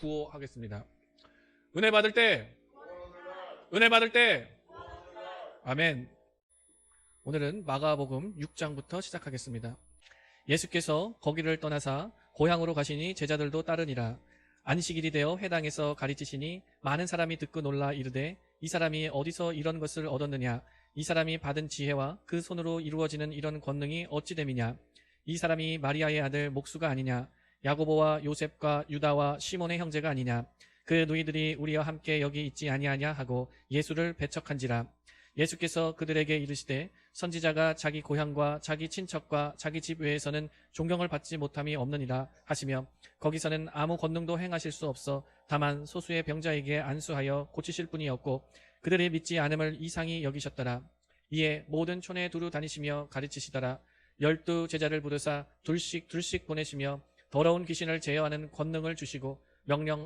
구호하겠습니다. 은혜 받을 때, 은혜 받을 때, 아멘. 오늘은 마가복음 6장부터 시작하겠습니다. 예수께서 거기를 떠나사 고향으로 가시니 제자들도 따르니라. 안식일이 되어 회당에서 가르치시니 많은 사람이 듣고 놀라 이르되 이 사람이 어디서 이런 것을 얻었느냐? 이 사람이 받은 지혜와 그 손으로 이루어지는 이런 권능이 어찌 됨이냐? 이 사람이 마리아의 아들 목수가 아니냐? 야고보와 요셉과 유다와 시몬의 형제가 아니냐? 그 누이들이 우리와 함께 여기 있지 아니하냐 하고 예수를 배척한지라. 예수께서 그들에게 이르시되 선지자가 자기 고향과 자기 친척과 자기 집 외에서는 존경을 받지 못함이 없느니라 하시며 거기서는 아무 권능도 행하실 수 없어 다만 소수의 병자에게 안수하여 고치실 뿐이었고 그들이 믿지 않음을 이상히 여기셨더라. 이에 모든 촌에 두루 다니시며 가르치시더라. 12 제자를 부르사 둘씩 보내시며 더러운 귀신을 제어하는 권능을 주시고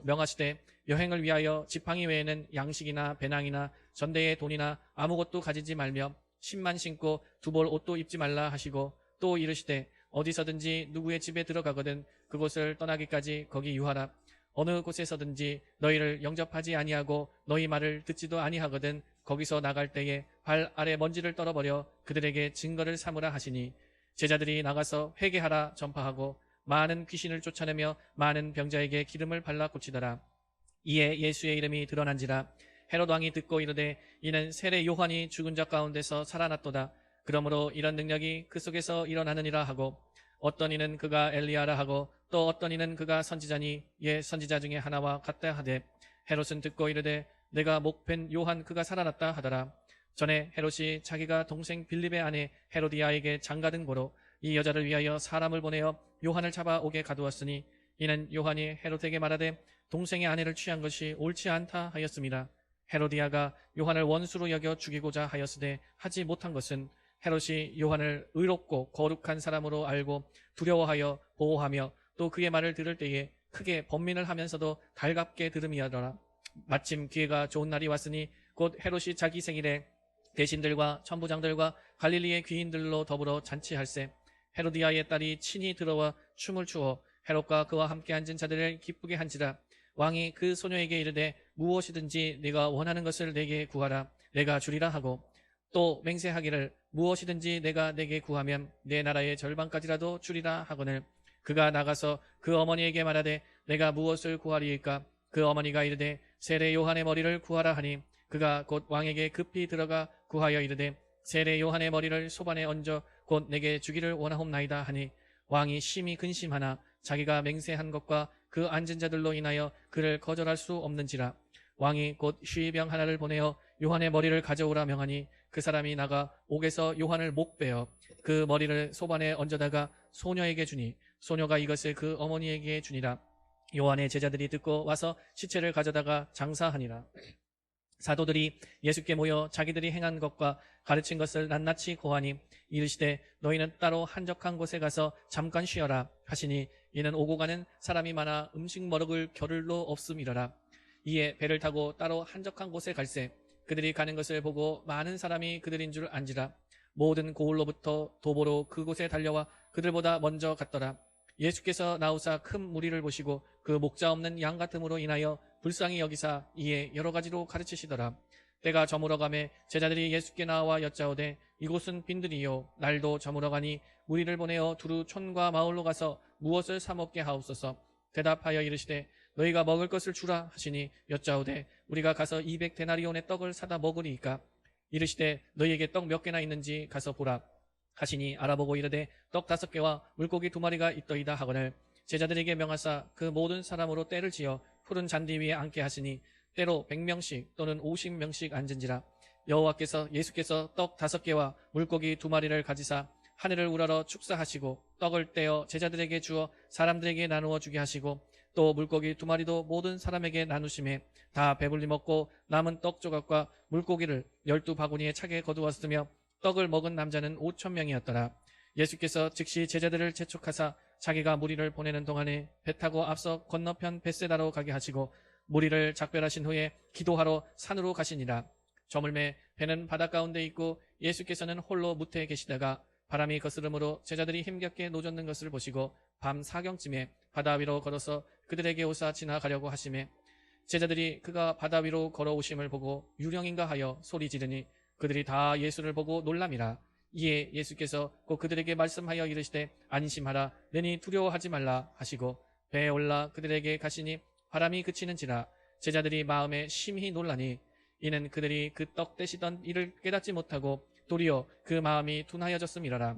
명하시되 여행을 위하여 지팡이 외에는 양식이나 배낭이나 전대의 돈이나 아무것도 가지지 말며 신만 신고 두 벌 옷도 입지 말라 하시고 또 이르시되 어디서든지 누구의 집에 들어가거든 그곳을 떠나기까지 거기 유하라. 어느 곳에서든지 너희를 영접하지 아니하고 너희 말을 듣지도 아니하거든 거기서 나갈 때에 발 아래 먼지를 떨어버려 그들에게 증거를 삼으라 하시니 제자들이 나가서 회개하라 전파하고 많은 귀신을 쫓아내며 많은 병자에게 기름을 발라 고치더라. 이에 예수의 이름이 드러난지라. 헤롯 왕이 듣고 이르되 이는 세례 요한이 죽은 자 가운데서 살아났도다. 그러므로 이런 능력이 그 속에서 일어나느니라 하고 어떤 이는 그가 엘리야라 하고 또 어떤 이는 그가 선지자니 선지자 중에 하나와 같다 하되 헤롯은 듣고 이르되 내가 목팬 요한 그가 살아났다 하더라. 전에 헤롯이 자기가 동생 빌립의 아내 헤로디아에게 장가든 고로 이 여자를 위하여 사람을 보내어 요한을 잡아 오게 가두었으니 이는 요한이 헤롯에게 말하되 동생의 아내를 취한 것이 옳지 않다 하였습니다. 헤로디아가 요한을 원수로 여겨 죽이고자 하였으되 하지 못한 것은 헤롯이 요한을 의롭고 거룩한 사람으로 알고 두려워하여 보호하며 또 그의 말을 들을 때에 크게 번민을 하면서도 달갑게 들음이더라. 마침 기회가 좋은 날이 왔으니 곧 헤롯이 자기 생일에 대신들과 천부장들과 갈릴리의 귀인들로 더불어 잔치할세. 헤로디아의 딸이 친히 들어와 춤을 추어 헤롯과 그와 함께 앉은 자들을 기쁘게 한지라. 왕이 그 소녀에게 이르되 무엇이든지 네가 원하는 것을 내게 구하라 내가 주리라 하고 또 맹세하기를 무엇이든지 내가 내게 구하면 내 나라의 절반까지라도 주리라 하거늘 그가 나가서 그 어머니에게 말하되 내가 무엇을 구하리이까? 그 어머니가 이르되 세례 요한의 머리를 구하라 하니 그가 곧 왕에게 급히 들어가 구하여 이르되 세례 요한의 머리를 소반에 얹어 곧 내게 주기를 원하옵나이다 하니 왕이 심히 근심하나 자기가 맹세한 것과 그 앉은 자들로 인하여 그를 거절할 수 없는지라. 왕이 곧 쉬병 하나를 보내어 요한의 머리를 가져오라 명하니 그 사람이 나가 옥에서 요한을 목베어 그 머리를 소반에 얹어다가 소녀에게 주니 소녀가 이것을 그 어머니에게 주니라. 요한의 제자들이 듣고 와서 시체를 가져다가 장사하니라. 사도들이 예수께 모여 자기들이 행한 것과 가르친 것을 낱낱이 고하니 이르시되 너희는 따로 한적한 곳에 가서 잠깐 쉬어라 하시니 이는 오고 가는 사람이 많아 음식 먹을 겨를도 없음이러라. 이에 배를 타고 따로 한적한 곳에 갈새 그들이 가는 것을 보고 많은 사람이 그들인 줄 안지라. 모든 고을로부터 도보로 그곳에 달려와 그들보다 먼저 갔더라. 예수께서 나오사 큰 무리를 보시고 그 목자 없는 양 같음으로 인하여 불쌍히 여기사 이에 여러 가지로 가르치시더라. 때가 저물어가매 제자들이 예수께 나와 여짜오되 이곳은 빈들이요 날도 저물어가니 무리를 보내어 두루 촌과 마을로 가서 무엇을 사 먹게 하옵소서. 대답하여 이르시되 너희가 먹을 것을 주라 하시니 여짜오되 우리가 가서 200데나리온의 떡을 사다 먹으리이까? 이르시되 너희에게 떡 몇 개나 있는지 가서 보라 하시니 알아보고 이르되 떡 5개와 물고기 2마리가 있더이다 하거늘 제자들에게 명하사 그 모든 사람으로 때를 지어 푸른 잔디 위에 앉게 하시니 때로 100명씩 또는 50명씩 앉은지라. 여호와께서 예수께서 떡 5개와 물고기 2마리를 가지사 하늘을 우러러 축사하시고 떡을 떼어 제자들에게 주어 사람들에게 나누어 주게 하시고 또 물고기 2마리도 모든 사람에게 나누심에 다 배불리 먹고 남은 떡 조각과 물고기를 12바구니에 차게 거두었으며 떡을 먹은 남자는 5,000명이었더라. 예수께서 즉시 제자들을 재촉하사 자기가 무리를 보내는 동안에 배 타고 앞서 건너편 벳세다로 가게 하시고 무리를 작별하신 후에 기도하러 산으로 가시니라. 저물매 배는 바닷 가운데 있고 예수께서는 홀로 무태에 계시다가 바람이 거스름으로 제자들이 힘겹게 노젓는 것을 보시고 밤 사경쯤에 바다 위로 걸어서 그들에게 오사 지나가려고 하시매 제자들이 그가 바다 위로 걸어오심을 보고 유령인가 하여 소리 지르니 그들이 다 예수를 보고 놀람이라. 이에 예수께서 곧 그들에게 말씀하여 이르시되 안심하라 너희 두려워하지 말라 하시고 배에 올라 그들에게 가시니 바람이 그치는지라. 제자들이 마음에 심히 놀라니 이는 그들이 그 떡 떼시던 일을 깨닫지 못하고 도리어 그 마음이 둔하여졌음이라라.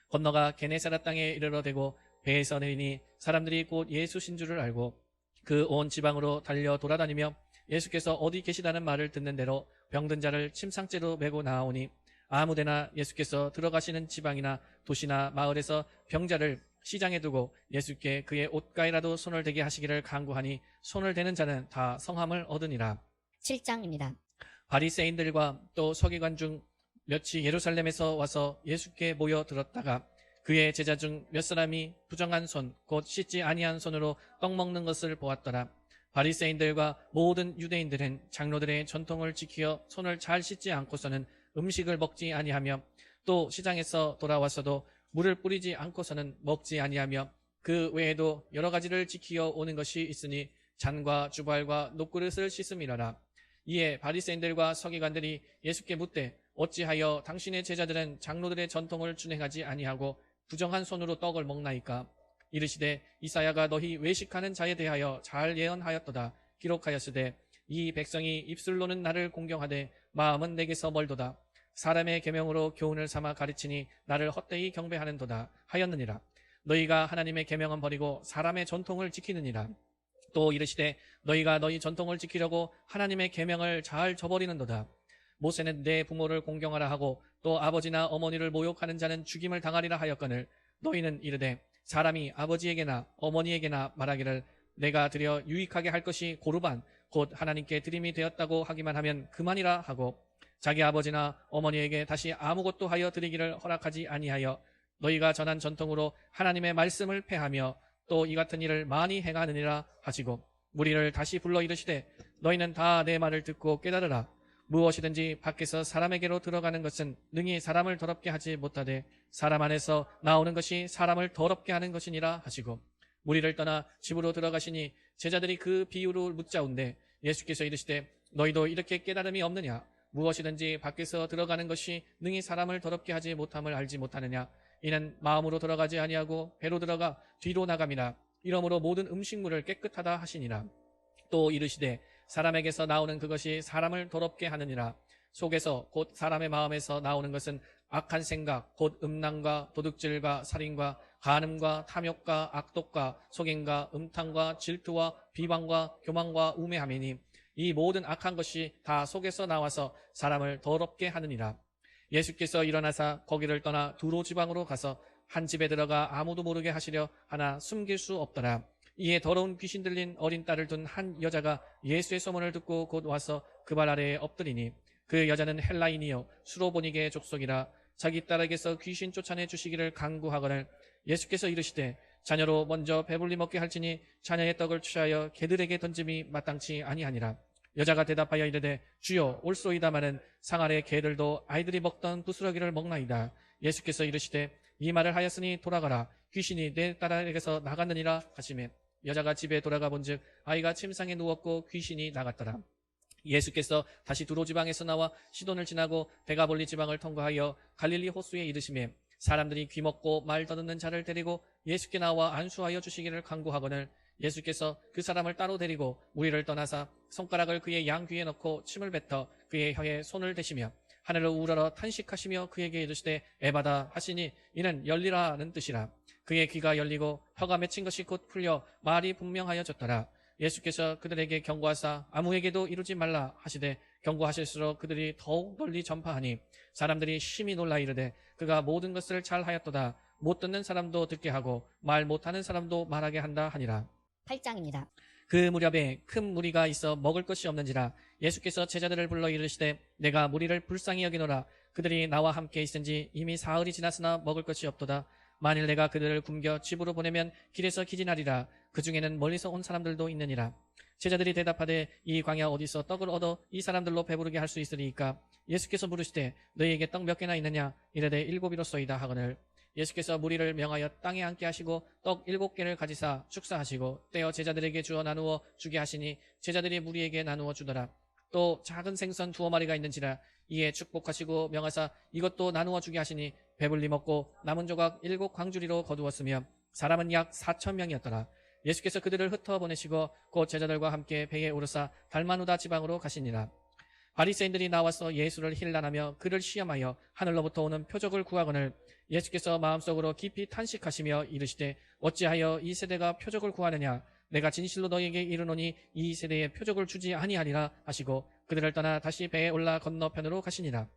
건너가 게네사라 땅에 이르러 대고 배에서 내리니 사람들이 곧 예수신 줄을 알고 그 온 지방으로 달려 돌아다니며 예수께서 어디 계시다는 말을 듣는 대로 병든 자를 침상째로 메고 나아오니 아무데나 예수께서 들어가시는 지방이나 도시나 마을에서 병자를 시장에 두고 예수께 그의 옷가에라도 손을 대게 하시기를 간구하니 손을 대는 자는 다 성함을 얻으니라. 7장입니다. 바리새인들과 또 서기관 중 몇이 예루살렘에서 와서 예수께 모여 들었다가 그의 제자 중 몇 사람이 부정한 손 곧 씻지 아니한 손으로 떡 먹는 것을 보았더라. 바리새인들과 모든 유대인들은 장로들의 전통을 지키어 손을 잘 씻지 않고서는 음식을 먹지 아니하며 또 시장에서 돌아와서도 물을 뿌리지 않고서는 먹지 아니하며 그 외에도 여러 가지를 지키어 오는 것이 있으니 잔과 주발과 녹그릇을 씻음이라라. 이에 바리새인들과 서기관들이 예수께 묻되 어찌하여 당신의 제자들은 장로들의 전통을 준행하지 아니하고 부정한 손으로 떡을 먹나이까? 이르시되 이사야가 너희 외식하는 자에 대하여 잘 예언하였도다. 기록하였으되 이 백성이 입술로는 나를 공경하되 마음은 내게서 멀도다. 사람의 계명으로 교훈을 삼아 가르치니 나를 헛되이 경배하는도다 하였느니라. 너희가 하나님의 계명은 버리고 사람의 전통을 지키느니라. 또 이르시되 너희가 너희 전통을 지키려고 하나님의 계명을 잘 저버리는도다. 모세는 내 부모를 공경하라 하고 또 아버지나 어머니를 모욕하는 자는 죽임을 당하리라 하였거늘 너희는 이르되 사람이 아버지에게나 어머니에게나 말하기를 내가 드려 유익하게 할 것이 고르반 곧 하나님께 드림이 되었다고 하기만 하면 그만이라 하고 자기 아버지나 어머니에게 다시 아무것도 하여 드리기를 허락하지 아니하여 너희가 전한 전통으로 하나님의 말씀을 폐하며 또 이 같은 일을 많이 행하느니라 하시고 무리를 다시 불러 이르시되 너희는 다 내 말을 듣고 깨달으라. 무엇이든지 밖에서 사람에게로 들어가는 것은 능히 사람을 더럽게 하지 못하되 사람 안에서 나오는 것이 사람을 더럽게 하는 것이니라 하시고 무리를 떠나 집으로 들어가시니 제자들이 그 비유를 묻자온데 예수께서 이르시되 너희도 이렇게 깨달음이 없느냐? 무엇이든지 밖에서 들어가는 것이 능히 사람을 더럽게 하지 못함을 알지 못하느냐? 이는 마음으로 들어가지 아니하고 배로 들어가 뒤로 나감이나 이러므로 모든 음식물을 깨끗하다 하시니라. 또 이르시되 사람에게서 나오는 그것이 사람을 더럽게 하느니라. 속에서 곧 사람의 마음에서 나오는 것은 악한 생각 곧 음란과 도둑질과 살인과 간음과 탐욕과 악독과 속임과 음탕과 질투와 비방과 교만과 우매함이니 이 모든 악한 것이 다 속에서 나와서 사람을 더럽게 하느니라. 예수께서 일어나사 거기를 떠나 두로 지방으로 가서 한 집에 들어가 아무도 모르게 하시려 하나 숨길 수 없더라. 이에 더러운 귀신 들린 어린 딸을 둔 한 여자가 예수의 소문을 듣고 곧 와서 그 발 아래에 엎드리니 그 여자는 헬라인이요 수로보니게의 족속이라. 자기 딸에게서 귀신 쫓아내 주시기를 간구하거늘 예수께서 이르시되 자녀로 먼저 배불리 먹게 할지니 자녀의 떡을 취하여 개들에게 던짐이 마땅치 아니하니라. 여자가 대답하여 이르되 주여 올소이다마는 상 아래 개들도 아이들이 먹던 부스러기를 먹나이다. 예수께서 이르시되 이 말을 하였으니 돌아가라. 귀신이 내 딸에게서 나갔느니라 하시매 여자가 집에 돌아가 본즉 아이가 침상에 누웠고 귀신이 나갔더라. 예수께서 다시 두로 지방에서 나와 시돈을 지나고 데가볼리 지방을 통과하여 갈릴리 호수에 이르시매 사람들이 귀먹고 말 더듬는 자를 데리고 예수께 나와 안수하여 주시기를 간구하거늘 예수께서 그 사람을 따로 데리고 무리를 떠나사 손가락을 그의 양귀에 넣고 침을 뱉어 그의 혀에 손을 대시며 하늘을 우러러 탄식하시며 그에게 이르시되 에바다 하시니 이는 열리라는 뜻이라. 그의 귀가 열리고 혀가 맺힌 것이 곧 풀려 말이 분명하여졌더라. 예수께서 그들에게 경고하사 아무에게도 이루지 말라 하시되 경고하실수록 그들이 더욱 널리 전파하니 사람들이 심히 놀라 이르되 그가 모든 것을 잘하였도다. 못 듣는 사람도 듣게 하고 말 못하는 사람도 말하게 한다 하니라. 8장입니다. 그 무렵에 큰 무리가 있어 먹을 것이 없는지라 예수께서 제자들을 불러 이르시되 내가 무리를 불쌍히 여기노라. 그들이 나와 함께 있은지 이미 사흘이 지났으나 먹을 것이 없도다. 만일 내가 그들을 굶겨 집으로 보내면 길에서 기진하리라. 그 중에는 멀리서 온 사람들도 있느니라. 제자들이 대답하되 이 광야 어디서 떡을 얻어 이 사람들로 배부르게 할 수 있으리이까? 예수께서 물으시되 너희에게 떡 몇 개나 있느냐? 이르되 7이로소이다 하거늘 예수께서 무리를 명하여 땅에 앉게 하시고 떡 7개를 가지사 축사하시고 떼어 제자들에게 주어 나누어 주게 하시니 제자들이 무리에게 나누어 주더라. 또 작은 생선 2마리가 있는지라 이에 축복하시고 명하사 이것도 나누어 주게 하시니 배불리 먹고 남은 조각 7광주리로 거두었으며 사람은 약 4,000명이었더라. 예수께서 그들을 흩어 보내시고 곧 제자들과 함께 배에 오르사 달마누다 지방으로 가시니라. 바리새인들이 나와서 예수를 힐난하며 그를 시험하여 하늘로부터 오는 표적을 구하거늘 예수께서 마음속으로 깊이 탄식하시며 이르시되 어찌하여 이 세대가 표적을 구하느냐 내가 진실로 너희에게 이르노니 이 세대에 표적을 주지 아니하리라 하시고 그들을 떠나 다시 배에 올라 건너편으로 가시니라.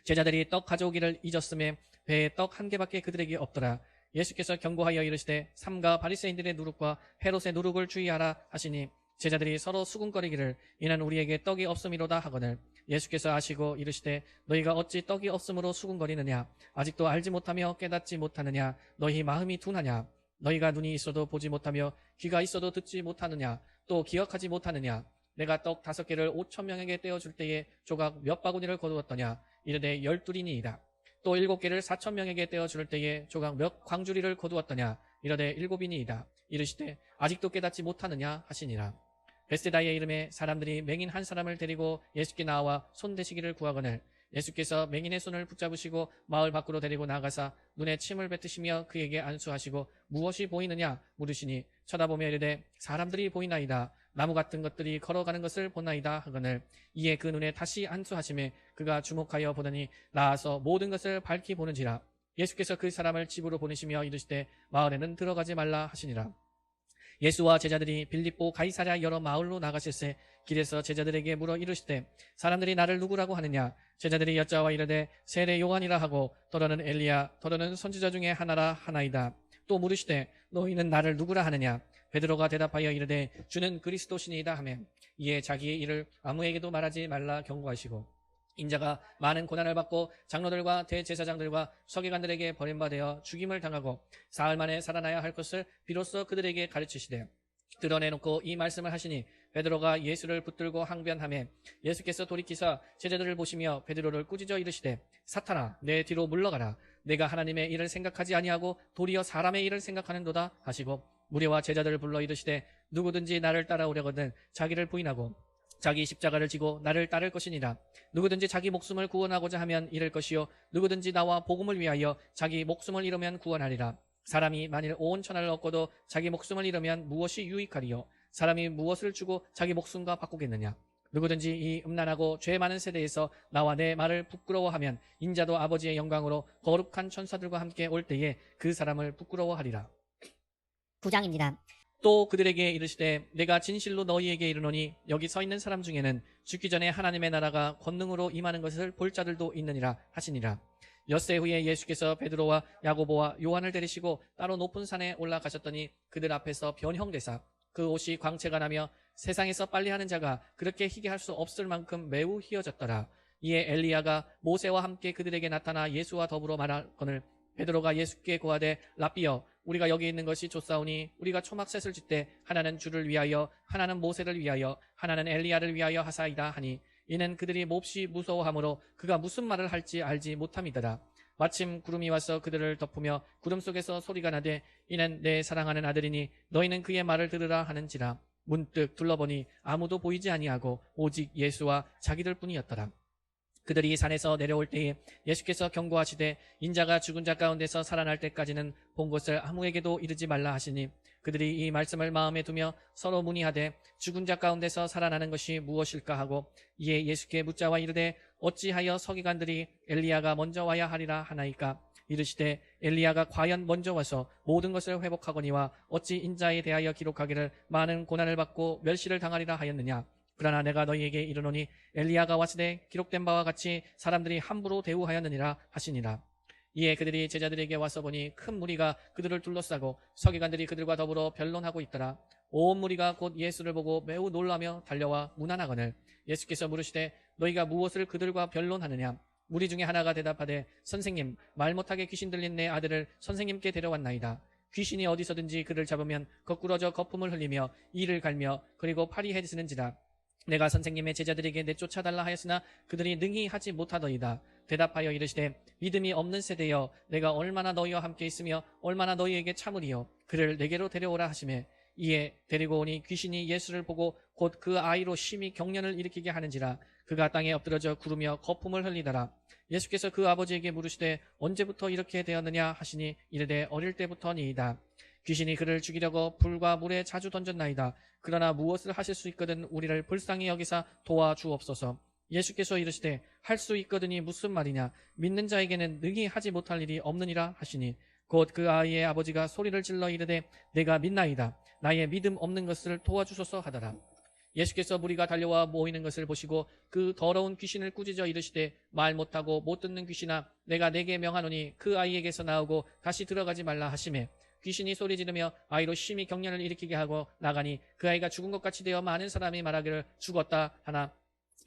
제자들이 떡 가져오기를 잊었음에 배에 떡 1개밖에 그들에게 없더라. 예수께서 경고하여 이르시되 삼가 바리새인들의 누룩과 헤롯의 누룩을 주의하라 하시니 제자들이 서로 수군거리기를 이는 우리에게 떡이 없음이로다 하거늘 예수께서 아시고 이르시되 너희가 어찌 떡이 없음으로 수군거리느냐 아직도 알지 못하며 깨닫지 못하느냐 너희 마음이 둔하냐 너희가 눈이 있어도 보지 못하며 귀가 있어도 듣지 못하느냐 또 기억하지 못하느냐 내가 떡 5개를 5,000명에게 떼어줄 때에 조각 몇 바구니를 거두었더냐 이르되 12이니이다 또 7개를 4,000명에게 떼어줄 때에 조각 몇 광주리를 거두었더냐 이르되 7이니이다 이르시되 아직도 깨닫지 못하느냐 하시니라. 베세다의 이름에 사람들이 맹인 한 사람을 데리고 예수께 나와 손대시기를 구하거늘 예수께서 맹인의 손을 붙잡으시고 마을 밖으로 데리고 나가사 눈에 침을 뱉으시며 그에게 안수하시고 무엇이 보이느냐 물으시니 쳐다보며 이르되 사람들이 보이나이다 나무 같은 것들이 걸어가는 것을 보나이다 하거늘 이에 그 눈에 다시 안수하심에 그가 주목하여 보더니 나아서 모든 것을 밝히 보는지라. 예수께서 그 사람을 집으로 보내시며 이르시되 마을에는 들어가지 말라 하시니라. 예수와 제자들이 빌립보 가이사랴 여러 마을로 나가실새 길에서 제자들에게 물어 이르시되 사람들이 나를 누구라고 하느냐 제자들이 여짜와 이르되 세례 요한이라 하고 더러는 엘리야 더러는 선지자 중에 하나라 하나이다. 또 물으시되 너희는 나를 누구라 하느냐 베드로가 대답하여 이르되 주는 그리스도시니이다 하며 이에 자기의 일을 아무에게도 말하지 말라 경고하시고 인자가 많은 고난을 받고 장로들과 대제사장들과 서기관들에게 버림받아 죽임을 당하고 사흘 만에 살아나야 할 것을 비로소 그들에게 가르치시되 드러내놓고 이 말씀을 하시니 베드로가 예수를 붙들고 항변하며 예수께서 돌이키사 제자들을 보시며 베드로를 꾸짖어 이르시되 사탄아 내 뒤로 물러가라 내가 하나님의 일을 생각하지 아니하고 도리어 사람의 일을 생각하는도다 하시고 무리와 제자들을 불러 이르시되 누구든지 나를 따라오려거든 자기를 부인하고 자기 십자가를 지고 나를 따를 것이니라. 누구든지 자기 목숨을 구원하고자 하면 잃을 것이요 누구든지 나와 복음을 위하여 자기 목숨을 잃으면 구원하리라. 사람이 만일 온 천하를 얻고도 자기 목숨을 잃으면 무엇이 유익하리요 사람이 무엇을 주고 자기 목숨과 바꾸겠느냐. 누구든지 이 음란하고 죄 많은 세대에서 나와 내 말을 부끄러워하면 인자도 아버지의 영광으로 거룩한 천사들과 함께 올 때에 그 사람을 부끄러워하리라. 9장입니다. 또 그들에게 이르시되 내가 진실로 너희에게 이르노니 여기 서 있는 사람 중에는 죽기 전에 하나님의 나라가 권능으로 임하는 것을 볼 자들도 있느니라 하시니라. 엿새 후에 예수께서 베드로와 야고보와 요한을 데리시고 따로 높은 산에 올라가셨더니 그들 앞에서 변형되사 그 옷이 광채가 나며 세상에서 빨리 하는 자가 그렇게 희게 할 수 없을 만큼 매우 희어졌더라. 이에 엘리야가 모세와 함께 그들에게 나타나 예수와 더불어 말하거늘 베드로가 예수께 고하되 랍비여 우리가 여기 있는 것이 좋사오니 우리가 초막셋을 짓되 하나는 주를 위하여 하나는 모세를 위하여 하나는 엘리야를 위하여 하사이다 하니 이는 그들이 몹시 무서워하므로 그가 무슨 말을 할지 알지 못함이더라. 마침 구름이 와서 그들을 덮으며 구름 속에서 소리가 나되 이는 내 사랑하는 아들이니 너희는 그의 말을 들으라 하는지라. 문득 둘러보니 아무도 보이지 아니하고 오직 예수와 자기들 뿐이었더라. 그들이 산에서 내려올 때에 예수께서 경고하시되 인자가 죽은 자 가운데서 살아날 때까지는 본 것을 아무에게도 이르지 말라 하시니 그들이 이 말씀을 마음에 두며 서로 문의하되 죽은 자 가운데서 살아나는 것이 무엇일까 하고 이에 예수께 묻자와 이르되 어찌하여 서기관들이 엘리야가 먼저 와야 하리라 하나이까. 이르시되 엘리야가 과연 먼저 와서 모든 것을 회복하거니와 어찌 인자에 대하여 기록하기를 많은 고난을 받고 멸시를 당하리라 하였느냐. 그러나 내가 너희에게 이르노니 엘리야가 왔으되 기록된 바와 같이 사람들이 함부로 대우하였느니라 하시니라. 이에 그들이 제자들에게 와서 보니 큰 무리가 그들을 둘러싸고 서기관들이 그들과 더불어 변론하고 있더라. 온 무리가 곧 예수를 보고 매우 놀라며 달려와 문안하거늘 예수께서 물으시되 너희가 무엇을 그들과 변론하느냐. 무리 중에 하나가 대답하되 선생님 말 못하게 귀신 들린 내 아들을 선생님께 데려왔나이다. 귀신이 어디서든지 그를 잡으면 거꾸러져 거품을 흘리며 이를 갈며 그리고 팔이 해지는지라. 내가 선생님의 제자들에게 내쫓아달라 하였으나 그들이 능히 하지 못하더이다. 대답하여 이르시되 믿음이 없는 세대여 내가 얼마나 너희와 함께 있으며 얼마나 너희에게 참으리요 그를 내게로 데려오라 하시매 이에 데리고 오니 귀신이 예수를 보고 곧 그 아이로 심히 경련을 일으키게 하는지라 그가 땅에 엎드러져 구르며 거품을 흘리더라. 예수께서 그 아버지에게 물으시되 언제부터 이렇게 되었느냐 하시니 이르되 어릴 때부터니이다. 귀신이 그를 죽이려고 불과 물에 자주 던졌나이다. 그러나 무엇을 하실 수 있거든 우리를 불쌍히 여기사 도와주옵소서. 예수께서 이르시되 할 수 있거든이 무슨 말이냐 믿는 자에게는 능히 하지 못할 일이 없느니라 하시니 곧 그 아이의 아버지가 소리를 질러 이르되 내가 믿나이다. 나의 믿음 없는 것을 도와주소서 하더라. 예수께서 무리가 달려와 모이는 것을 보시고 그 더러운 귀신을 꾸짖어 이르시되 말 못하고 못 듣는 귀신아 내가 네게 명하노니 그 아이에게서 나오고 다시 들어가지 말라 하시매 귀신이 소리 지르며 아이로 심히 경련을 일으키게 하고 나가니 그 아이가 죽은 것 같이 되어 많은 사람이 말하기를 죽었다 하나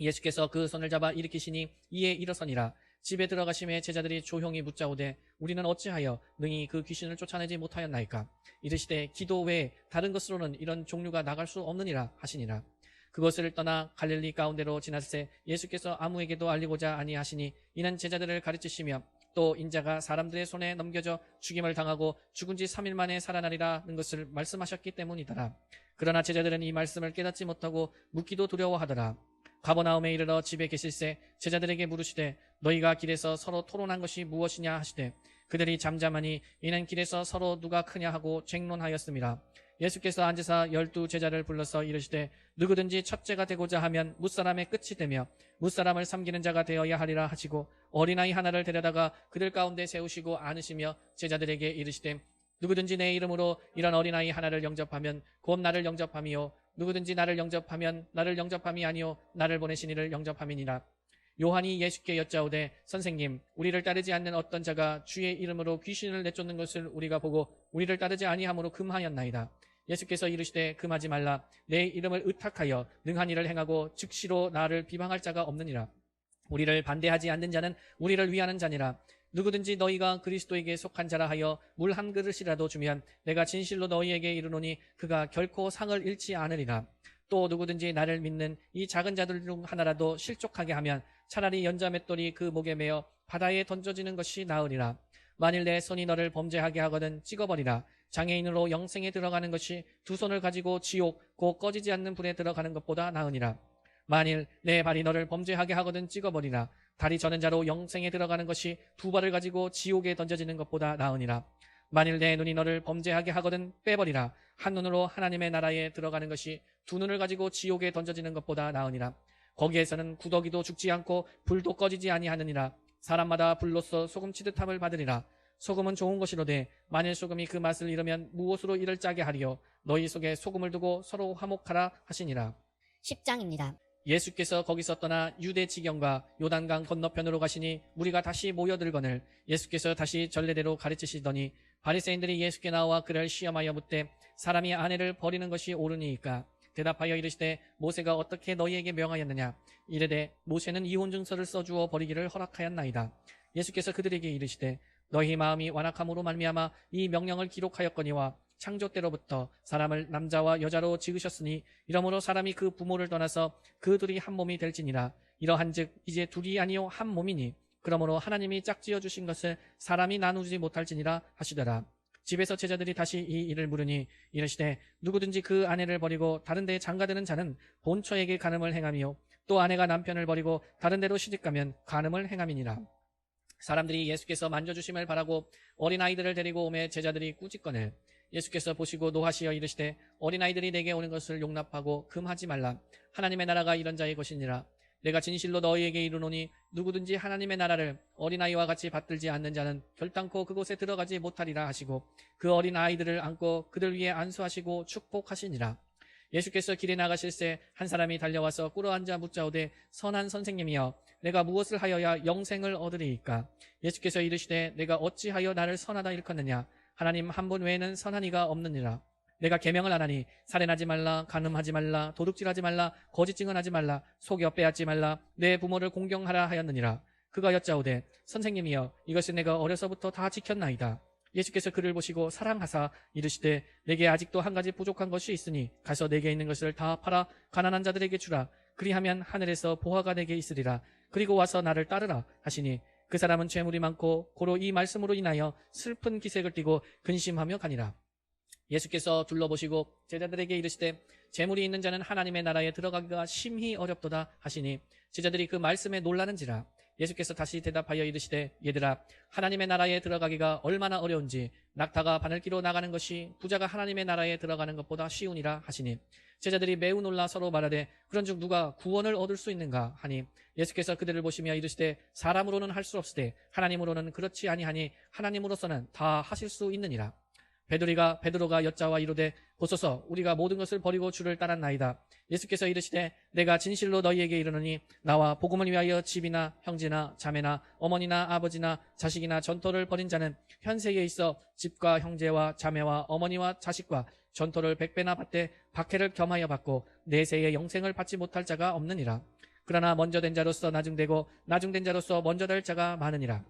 예수께서 그 손을 잡아 일으키시니 이에 일어서니라. 집에 들어가심에 제자들이 조용히 묻자오되 우리는 어찌하여 능히 그 귀신을 쫓아내지 못하였나이까. 이르시되 기도 외에 다른 것으로는 이런 종류가 나갈 수 없느니라 하시니라. 그것을 떠나 갈릴리 가운데로 지났을 때 예수께서 아무에게도 알리고자 아니하시니 이는 제자들을 가르치시며 또 인자가 사람들의 손에 넘겨져 죽임을 당하고 죽은 지 3일 만에 살아나리라는 것을 말씀하셨기 때문이더라. 그러나 제자들은 이 말씀을 깨닫지 못하고 묻기도 두려워하더라. 가버나움에 이르러 집에 계실새 제자들에게 물으시되 너희가 길에서 서로 토론한 것이 무엇이냐 하시되 그들이 잠잠하니 이는 길에서 서로 누가 크냐 하고 쟁론하였습니다. 예수께서 앉으사 12 제자를 불러서 이르시되 누구든지 첫째가 되고자 하면 뭇사람의 끝이 되며 뭇사람을 섬기는 자가 되어야 하리라 하시고 어린아이 하나를 데려다가 그들 가운데 세우시고 안으시며 제자들에게 이르시되 누구든지 내 이름으로 이런 어린아이 하나를 영접하면 곧 나를 영접함이요 누구든지 나를 영접하면 나를 영접함이 아니요 나를 보내신 이를 영접함이니라. 요한이 예수께 여짜오되 선생님 우리를 따르지 않는 어떤 자가 주의 이름으로 귀신을 내쫓는 것을 우리가 보고 우리를 따르지 아니함으로 금하였나이다. 예수께서 이르시되 금하지 말라. 내 이름을 의탁하여 능한 일을 행하고 즉시로 나를 비방할 자가 없느니라. 우리를 반대하지 않는 자는 우리를 위하는 자니라. 누구든지 너희가 그리스도에게 속한 자라 하여 물 한 그릇이라도 주면 내가 진실로 너희에게 이르노니 그가 결코 상을 잃지 않으리라. 또 누구든지 나를 믿는 이 작은 자들 중 하나라도 실족하게 하면 차라리 연자맷돌이 그 목에 매어 바다에 던져지는 것이 나으리라. 만일 내 손이 너를 범죄하게 하거든 찍어버리라. 장애인으로 영생에 들어가는 것이 두 손을 가지고 지옥 곧 꺼지지 않는 불에 들어가는 것보다 나으니라. 만일 내 발이 너를 범죄하게 하거든 찍어버리라. 다리 저는 자로 영생에 들어가는 것이 두 발을 가지고 지옥에 던져지는 것보다 나으니라. 만일 내 눈이 너를 범죄하게 하거든 빼버리라. 한 눈으로 하나님의 나라에 들어가는 것이 두 눈을 가지고 지옥에 던져지는 것보다 나으니라. 거기에서는 구더기도 죽지 않고 불도 꺼지지 아니하느니라. 사람마다 불로써 소금 치듯함을 받으리라. 소금은 좋은 것이로되 만일 소금이 그 맛을 잃으면 무엇으로 이를 짜게 하리요. 너희 속에 소금을 두고 서로 화목하라 하시니라. 10장입니다. 예수께서 거기서 떠나 유대 지경과 요단강 건너편으로 가시니 무리가 다시 모여들거늘 예수께서 다시 전례대로 가르치시더니 바리새인들이 예수께 나와 그를 시험하여 묻되 사람이 아내를 버리는 것이 옳으니이까. 대답하여 이르시되 모세가 어떻게 너희에게 명하였느냐. 이르되 모세는 이혼증서를 써주어 버리기를 허락하였나이다. 예수께서 그들에게 이르시되 너희 마음이 완악함으로 말미암아 이 명령을 기록하였거니와 창조 때로부터 사람을 남자와 여자로 지으셨으니 이러므로 사람이 그 부모를 떠나서 그 둘이 한 몸이 될지니라. 이러한즉 이제 둘이 아니요 한 몸이니 그러므로 하나님이 짝지어 주신 것을 사람이 나누지 못할지니라 하시더라. 집에서 제자들이 다시 이 일을 물으니 이르시되 누구든지 그 아내를 버리고 다른 데에 장가드는 자는 본처에게 간음을 행하며 또 아내가 남편을 버리고 다른 데로 시집가면 간음을 행함이니라. 사람들이 예수께서 만져주심을 바라고 어린아이들을 데리고 오매 제자들이 꾸짖거늘 예수께서 보시고 노하시어 이르시되 어린아이들이 내게 오는 것을 용납하고 금하지 말라. 하나님의 나라가 이런 자의 것이니라. 내가 진실로 너희에게 이르노니 누구든지 하나님의 나라를 어린아이와 같이 받들지 않는 자는 결단코 그곳에 들어가지 못하리라 하시고 그 어린아이들을 안고 그들 위에 안수하시고 축복하시니라. 예수께서 길에 나가실새 한 사람이 달려와서 꿇어앉아 묻자오되 선한 선생님이여 내가 무엇을 하여야 영생을 얻으리이까. 예수께서 이르시되 내가 어찌하여 나를 선하다 일컫느냐. 하나님 한 분 외에는 선한 이가 없느니라. 내가 계명을 안 하니 살인하지 말라, 간음하지 말라, 도둑질하지 말라, 거짓 증언하지 말라, 속여 빼앗지 말라, 내 부모를 공경하라 하였느니라. 그가 여짜오되 선생님이여 이것은 내가 어려서부터 다 지켰나이다. 예수께서 그를 보시고 사랑하사 이르시되 내게 아직도 한 가지 부족한 것이 있으니 가서 내게 있는 것을 다 팔아 가난한 자들에게 주라. 그리하면 하늘에서 보화가 내게 있으리라. 그리고 와서 나를 따르라 하시니 그 사람은 죄물이 많고 고로 이 말씀으로 인하여 슬픈 기색을 띠고 근심하며 가니라. 예수께서 둘러보시고 제자들에게 이르시되 재물이 있는 자는 하나님의 나라에 들어가기가 심히 어렵도다 하시니 제자들이 그 말씀에 놀라는지라. 예수께서 다시 대답하여 이르시되 얘들아, 하나님의 나라에 들어가기가 얼마나 어려운지 낙타가 바늘기로 나가는 것이 부자가 하나님의 나라에 들어가는 것보다 쉬우니라 하시니 제자들이 매우 놀라 서로 말하되 그런즉 누가 구원을 얻을 수 있는가 하니 예수께서 그들을 보시며 이르시되 사람으로는 할 수 없으되 하나님으로는 그렇지 아니하니 하나님으로서는 다 하실 수 있느니라. 베드로가 여짜와 이르되 보소서, 우리가 모든 것을 버리고 주를 따랐나이다. 예수께서 이르시되 내가 진실로 너희에게 이르노니 나와 복음을 위하여 집이나 형제나 자매나 어머니나 아버지나 자식이나 전토를 벌인 자는 현세에 있어 집과 형제와 자매와 어머니와 자식과 전토를 100배나 받되 박해를 겸하여 받고 내세의 영생을 받지 못할 자가 없느니라. 그러나 먼저 된 자로서 나중되고 나중된 자로서 먼저 될 자가 많으니라.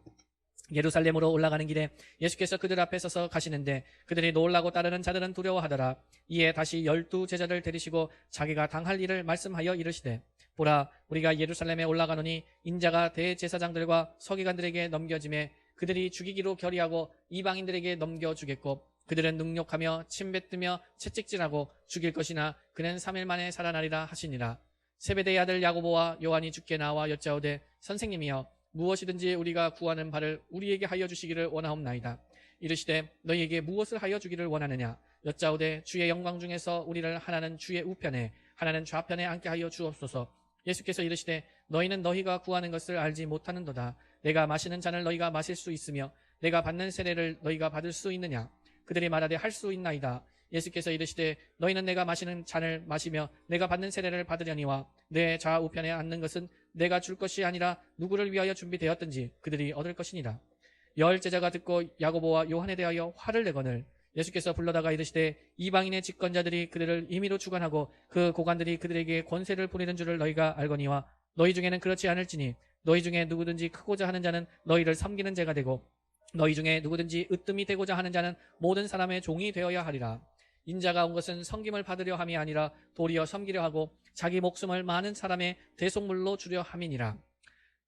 예루살렘으로 올라가는 길에 예수께서 그들 앞에 서서 가시는데 그들이 놀라고 따르는 자들은 두려워하더라. 이에 다시 12 제자를 데리시고 자기가 당할 일을 말씀하여 이르시되 보라, 우리가 예루살렘에 올라가노니 인자가 대제사장들과 서기관들에게 넘겨짐에 그들이 죽이기로 결의하고 이방인들에게 넘겨주겠고 그들은 능욕하며 침뱉으며 채찍질하고 죽일 것이나 그는 3일 만에 살아나리라 하시니라. 세베대의 아들 야고보와 요한이 주께 나와 여짜오되 선생님이여, 무엇이든지 우리가 구하는 바를 우리에게 하여 주시기를 원하옵나이다. 이르시되 너희에게 무엇을 하여 주기를 원하느냐. 여짜오되 주의 영광 중에서 우리를 하나는 주의 우편에 하나는 좌편에 앉게 하여 주옵소서. 예수께서 이르시되 너희는 너희가 구하는 것을 알지 못하는도다. 내가 마시는 잔을 너희가 마실 수 있으며 내가 받는 세례를 너희가 받을 수 있느냐. 그들이 말하되 할 수 있나이다. 예수께서 이르시되 너희는 내가 마시는 잔을 마시며 내가 받는 세례를 받으려니와 내 좌우편에 앉는 것은 내가 줄 것이 아니라 누구를 위하여 준비되었든지 그들이 얻을 것이니라. 10 제자가 듣고 야고보와 요한에 대하여 화를 내거늘 예수께서 불러다가 이르시되 이방인의 집권자들이 그들을 임의로 주관하고 그 고관들이 그들에게 권세를 부리는 줄을 너희가 알거니와 너희 중에는 그렇지 않을지니 너희 중에 누구든지 크고자 하는 자는 너희를 섬기는 자가 되고 너희 중에 누구든지 으뜸이 되고자 하는 자는 모든 사람의 종이 되어야 하리라. 인자가 온 것은 섬김을 받으려 함이 아니라 도리어 섬기려 하고 자기 목숨을 많은 사람의 대속물로 주려 함이니라.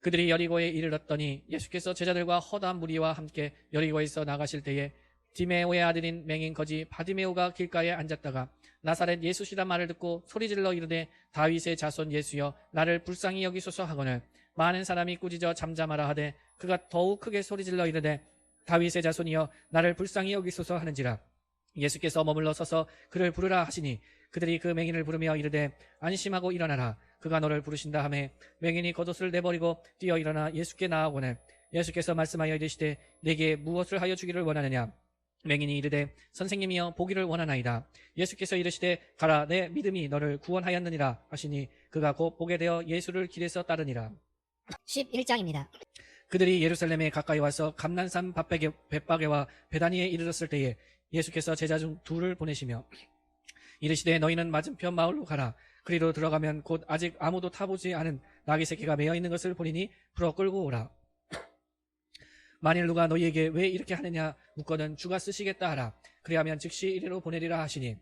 그들이 여리고에 이르렀더니 예수께서 제자들과 허다한 무리와 함께 여리고에서 나가실 때에 디메오의 아들인 맹인 거지 바디메오가 길가에 앉았다가 나사렛 예수시란 말을 듣고 소리질러 이르되 다윗의 자손 예수여, 나를 불쌍히 여기소서 하거늘 많은 사람이 꾸짖어 잠잠하라 하되 그가 더욱 크게 소리질러 이르되 다윗의 자손이여, 나를 불쌍히 여기소서 하는지라. 예수께서 머물러 서서 그를 부르라 하시니 그들이 그 맹인을 부르며 이르되 안심하고 일어나라, 그가 너를 부르신다 하매 맹인이 겉옷을 내버리고 뛰어 일어나 예수께 나아오거늘 예수께서 말씀하여 이르시되 내게 무엇을 하여 주기를 원하느냐. 맹인이 이르되 선생님이여, 보기를 원하나이다. 예수께서 이르시되 가라, 내 믿음이 너를 구원하였느니라 하시니 그가 곧 보게 되어 예수를 길에서 따르니라. 11장입니다. 그들이 예루살렘에 가까이 와서 감난산 벳바게와 베다니에 이르렀을 때에 예수께서 제자 중 2를 보내시며 이르시되 너희는 맞은편 마을로 가라. 그리로 들어가면 곧 아직 아무도 타보지 않은 나귀 새끼가 매어 있는 것을 보리니 풀어 끌고 오라. 만일 누가 너희에게 왜 이렇게 하느냐 묻거든 주가 쓰시겠다 하라. 그리하면 즉시 이리로 보내리라 하시니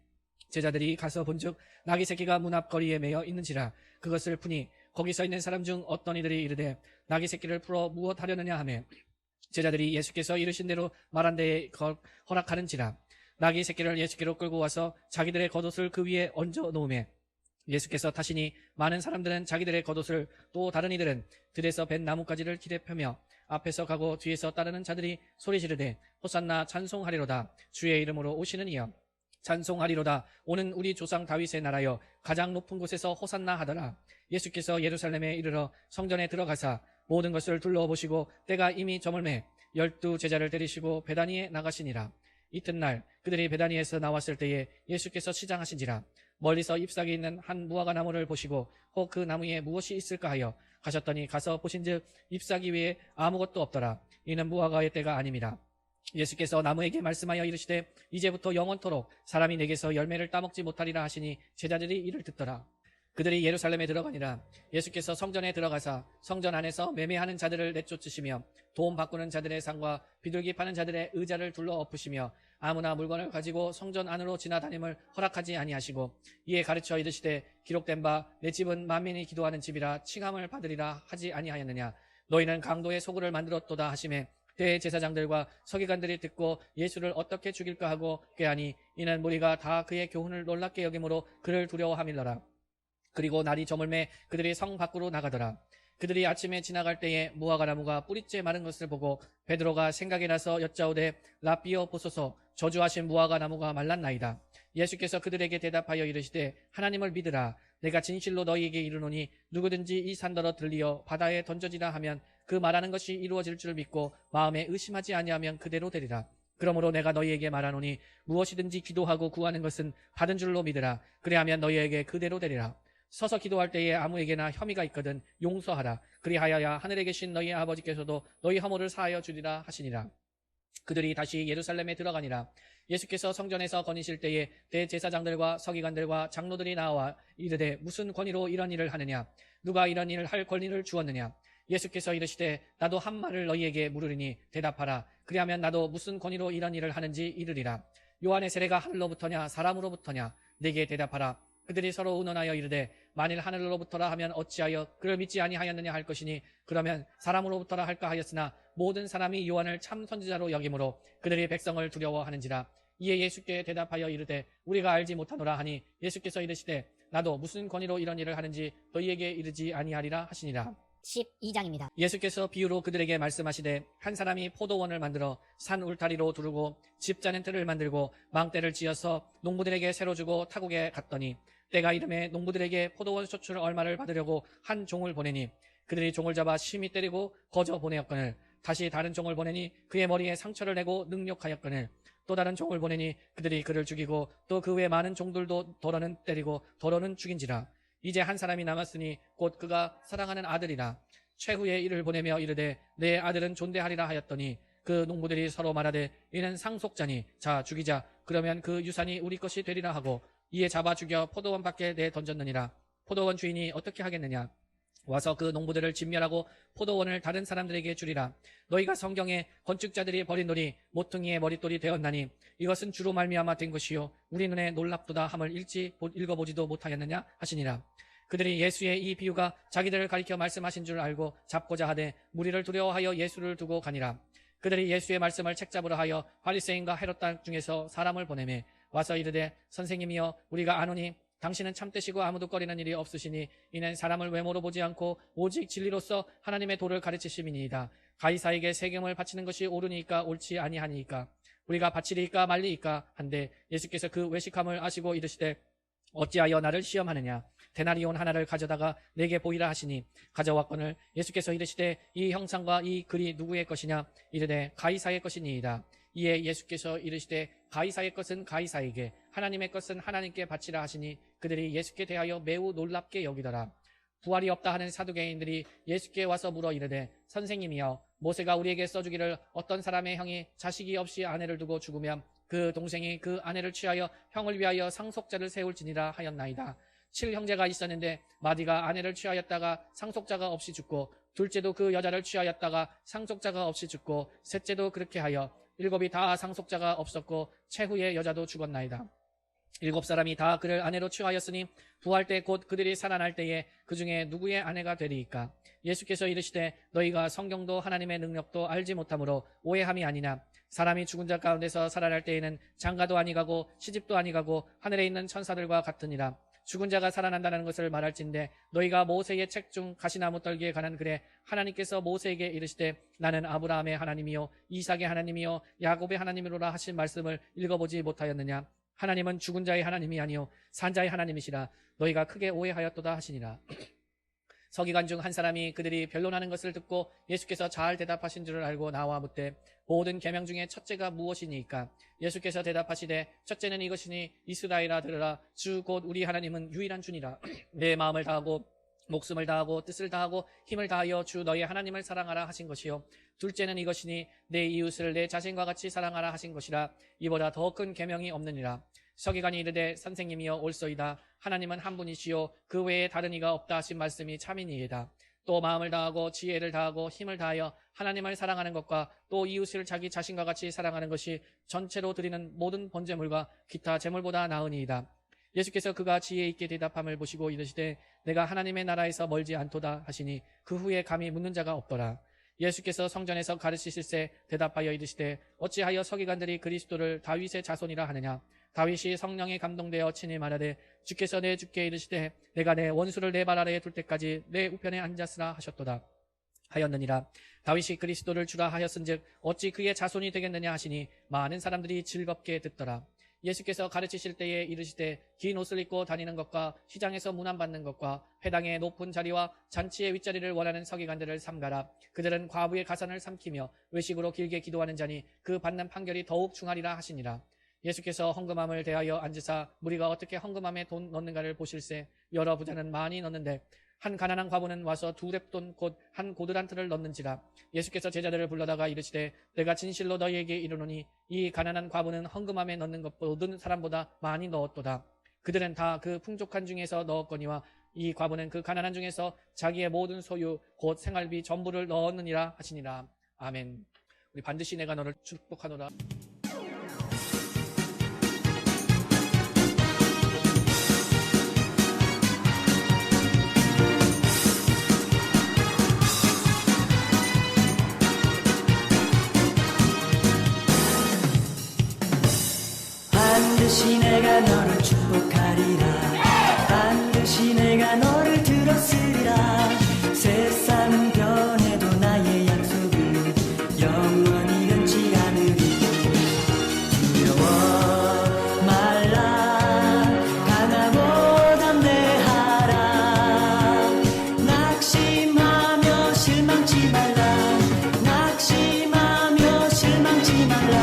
제자들이 가서 본즉 나귀 새끼가 문 앞 거리에 매어 있는지라. 그것을 푸니 거기 서 있는 사람 중 어떤 이들이 이르되 나귀 새끼를 풀어 무엇하려느냐 하며 제자들이 예수께서 이르신 대로 말한 데에 허락하는지라. 나귀 새끼를 예수께로 끌고 와서 자기들의 겉옷을 그 위에 얹어 놓으매 예수께서 타시니 많은 사람들은 자기들의 겉옷을, 또 다른 이들은 들에서 벤 나뭇가지를 길에 펴며 앞에서 가고 뒤에서 따르는 자들이 소리 지르되 호산나, 찬송하리로다, 주의 이름으로 오시는 이여, 찬송하리로다, 오는 우리 조상 다윗의 나라여, 가장 높은 곳에서 호산나 하더라. 예수께서 예루살렘에 이르러 성전에 들어가사 모든 것을 둘러보시고 때가 이미 저물매 12 제자를 데리시고 베다니에 나가시니라. 이튿날 그들이 베다니에서 나왔을 때에 예수께서 시장하신지라. 멀리서 잎사귀 있는 한 무화과 나무를 보시고 혹 그 나무에 무엇이 있을까 하여 가셨더니 가서 보신즉 잎사귀 외에 아무것도 없더라. 이는 무화과의 때가 아님이라. 예수께서 나무에게 말씀하여 이르시되 이제부터 영원토록 사람이 내게서 열매를 따먹지 못하리라 하시니 제자들이 이를 듣더라. 그들이 예루살렘에 들어가니라. 예수께서 성전에 들어가사 성전 안에서 매매하는 자들을 내쫓으시며 돈 바꾸는 자들의 상과 비둘기 파는 자들의 의자를 둘러 엎으시며 아무나 물건을 가지고 성전 안으로 지나다님을 허락하지 아니하시고 이에 가르쳐 이르시되 기록된 바 내 집은 만민이 기도하는 집이라 칭함을 받으리라 하지 아니하였느냐. 너희는 강도의 소굴을 만들었도다 하시매 대제사장들과 서기관들이 듣고 예수를 어떻게 죽일까 하고 꾀하니 이는 무리가 다 그의 교훈을 놀랍게 여김으로 그를 두려워함일러라. 그리고 날이 저물매 그들이 성 밖으로 나가더라. 그들이 아침에 지나갈 때에 무화과 나무가 뿌리째 마른 것을 보고 베드로가 생각이 나서 여짜오되 라삐어 보소서 저주하신 무화과 나무가 말랐나이다. 예수께서 그들에게 대답하여 이르시되 하나님을 믿으라. 내가 진실로 너희에게 이르노니 누구든지 이 산더러 들리어 바다에 던져지라 하면 그 말하는 것이 이루어질 줄 믿고 마음에 의심하지 아니하면 그대로 되리라. 그러므로 내가 너희에게 말하노니 무엇이든지 기도하고 구하는 것은 받은 줄로 믿으라. 그리하면 너희에게 그대로 되리라. 서서 기도할 때에 아무에게나 혐의가 있거든 용서하라. 그리하여야 하늘에 계신 너희 아버지께서도 너희 허물을 사하여 주리라 하시니라. 그들이 다시 예루살렘에 들어가니라. 예수께서 성전에서 거니실 때에 대제사장들과 서기관들과 장로들이 나와 이르되 무슨 권위로 이런 일을 하느냐? 누가 이런 일을 할 권리를 주었느냐? 예수께서 이르시되 나도 한 말을 너희에게 물으리니 대답하라. 그리하면 나도 무슨 권위로 이런 일을 하는지 이르리라. 요한의 세례가 하늘로부터냐 사람으로부터냐? 내게 대답하라. 그들이 서로 의논하여 이르되 만일 하늘로부터라 하면 어찌하여 그를 믿지 아니하였느냐 할 것이니 그러면 사람으로부터라 할까 하였으나 모든 사람이 요한을 참 선지자로 여김으로 그들이 백성을 두려워하는지라. 이에 예수께 대답하여 이르되 우리가 알지 못하노라 하니 예수께서 이르시되 나도 무슨 권위로 이런 일을 하는지 너희에게 이르지 아니하리라 하시니라. 12장입니다. 예수께서 비유로 그들에게 말씀하시되 한 사람이 포도원을 만들어 산 울타리로 두르고 집 짜는 틀을 만들고 망대를 지어서 농부들에게 새로 주고 타국에 갔더니 때가 이름에 농부들에게 포도원 소출 얼마를 받으려고 한 종을 보내니 그들이 종을 잡아 심히 때리고 거저 보내었거늘 다시 다른 종을 보내니 그의 머리에 상처를 내고 능욕하였거늘 또 다른 종을 보내니 그들이 그를 죽이고 또 그 외 많은 종들도 더러는 때리고 더러는 죽인지라. 이제 한 사람이 남았으니 곧 그가 사랑하는 아들이라. 최후에 이를 보내며 이르되 내 아들은 존대하리라 하였더니 그 농부들이 서로 말하되 이는 상속자니 자 죽이자. 그러면 그 유산이 우리 것이 되리라 하고 이에 잡아 죽여 포도원 밖에 내 던졌느니라. 포도원 주인이 어떻게 하겠느냐? 와서 그 농부들을 진멸하고 포도원을 다른 사람들에게 주리라. 너희가 성경에 건축자들이 버린 돌이 모퉁이의 머릿돌이 되었나니 이것은 주로 말미암아 된 것이요 우리 눈에 놀랍도다 함을 읽어보지도 못하였느냐 하시니라. 그들이 예수의 이 비유가 자기들을 가리켜 말씀하신 줄 알고 잡고자 하되 무리를 두려워하여 예수를 두고 가니라. 그들이 예수의 말씀을 책잡으러 하여 바리새인과 헤롯 땅 중에서 사람을 보내매 와서 이르되 선생님이여 우리가 아노니 당신은 참되시고 아무도 꺼리는 일이 없으시니 이는 사람을 외모로 보지 않고 오직 진리로서 하나님의 도를 가르치심이니이다. 가이사에게 세금을 바치는 것이 옳으니까 옳지 아니하니이까 우리가 바치리이까 말리이까 한데 예수께서 그 외식함을 아시고 이르시되 어찌하여 나를 시험하느냐? 데나리온 하나를 가져다가 내게 보이라 하시니 가져왔거늘 예수께서 이르시되 이 형상과 이 글이 누구의 것이냐? 이르되 가이사의 것이니이다. 이에 예수께서 이르시되 가이사의 것은 가이사에게 하나님의 것은 하나님께 바치라 하시니 그들이 예수께 대하여 매우 놀랍게 여기더라. 부활이 없다 하는 사두개인들이 예수께 와서 물어 이르되 선생님이여 모세가 우리에게 써주기를 어떤 사람의 형이 자식이 없이 아내를 두고 죽으면 그 동생이 그 아내를 취하여 형을 위하여 상속자를 세울지니라 하였나이다. 7형제가 있었는데 마디가 아내를 취하였다가 상속자가 없이 죽고 둘째도 그 여자를 취하였다가 상속자가 없이 죽고 셋째도 그렇게 하여 7이 다 상속자가 없었고 최후의 여자도 죽었나이다. 7사람이 다 그를 아내로 취하였으니 부활 때 곧 그들이 살아날 때에 그 중에 누구의 아내가 되리이까? 예수께서 이르시되 너희가 성경도 하나님의 능력도 알지 못함으로 오해함이 아니냐? 사람이 죽은 자 가운데서 살아날 때에는 장가도 아니가고 시집도 아니가고 하늘에 있는 천사들과 같으니라. 죽은 자가 살아난다는 것을 말할진대 너희가 모세의 책 중 가시나무 떨기에 관한 글에 하나님께서 모세에게 이르시되 나는 아브라함의 하나님이요 이삭의 하나님이요 야곱의 하나님이로라 하신 말씀을 읽어보지 못하였느냐? 하나님은 죽은 자의 하나님이 아니요 산 자의 하나님이시라. 너희가 크게 오해하였도다 하시니라. 서기관 중 한 사람이 그들이 변론하는 것을 듣고 예수께서 잘 대답하신 줄을 알고 나와 묻되 모든 계명 중에 첫째가 무엇이니까? 예수께서 대답하시되 첫째는 이것이니 이스라엘아 들으라. 주 곧 우리 하나님은 유일한 주니라. 내 마음을 다하고 목숨을 다하고 뜻을 다하고 힘을 다하여 주 너희 하나님을 사랑하라 하신 것이요 둘째는 이것이니 내 이웃을 내 자신과 같이 사랑하라 하신 것이라. 이보다 더 큰 계명이 없느니라. 서기관이 이르되 선생님이여 옳소이다. 하나님은 한 분이시요 그 외에 다른 이가 없다 하신 말씀이 참이니이다. 또 마음을 다하고 지혜를 다하고 힘을 다하여 하나님을 사랑하는 것과 또 이웃을 자기 자신과 같이 사랑하는 것이 전체로 드리는 모든 번제물과 기타 제물보다 나으니이다. 예수께서 그가 지혜 있게 대답함을 보시고 이르시되 내가 하나님의 나라에서 멀지 않도다 하시니 그 후에 감히 묻는 자가 없더라. 예수께서 성전에서 가르치실세 대답하여 이르시되 어찌하여 서기관들이 그리스도를 다윗의 자손이라 하느냐. 다윗이 성령에 감동되어 친히 말하되 주께서 내 주께 이르시되 내가 내 원수를 내 발 아래에 둘 때까지 내 우편에 앉았으라 하셨도다 하였느니라. 다윗이 그리스도를 주라 하였은즉 어찌 그의 자손이 되겠느냐 하시니 많은 사람들이 즐겁게 듣더라. 예수께서 가르치실 때에 이르시되 긴 옷을 입고 다니는 것과 시장에서 문안받는 것과 회당의 높은 자리와 잔치의 윗자리를 원하는 서기관들을 삼가라. 그들은 과부의 가산을 삼키며 외식으로 길게 기도하는 자니 그 받는 판결이 더욱 중하리라 하시니라. 예수께서 헌금함을 대하여 앉으사 무리가 어떻게 헌금함에 돈 넣는가를 보실세 여러 부자는 많이 넣는데 한 가난한 과부는 와서 2렙돈 곧 한 고드란트를 넣는지라. 예수께서 제자들을 불러다가 이르시되 내가 진실로 너희에게 이르노니 이 가난한 과부는 헌금함에 넣는 것 모든 사람보다 많이 넣었도다. 그들은 다 그 풍족한 중에서 넣었거니와 이 과부는 그 가난한 중에서 자기의 모든 소유 곧 생활비 전부를 넣었느니라 하시니라. 아멘. 우리 반드시 내가 너를 축복하노라. 반드시 내가 너를 축복하리라. 반드시 내가 너를 들었으리라. 세상은 변해도 나의 약속은 영원히 변치 않으리. 두려워 말라. 강하고 담대하라. 낙심하며 실망치 말라. 낙심하며 실망치 말라.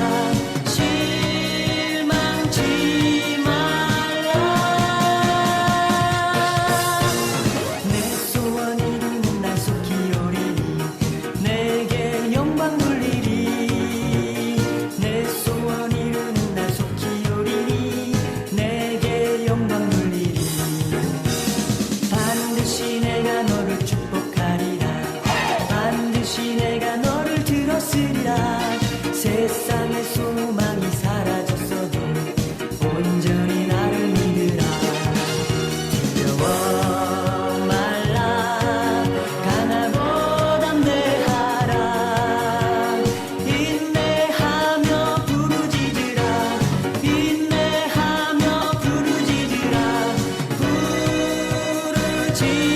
세상의 소망이 사라졌어도 온전히 나를 믿으라. 두려워 말라. 강하고 담대하라. 인내하며 부르짖으라. 인내하며 부르짖으라. 부르짖으라.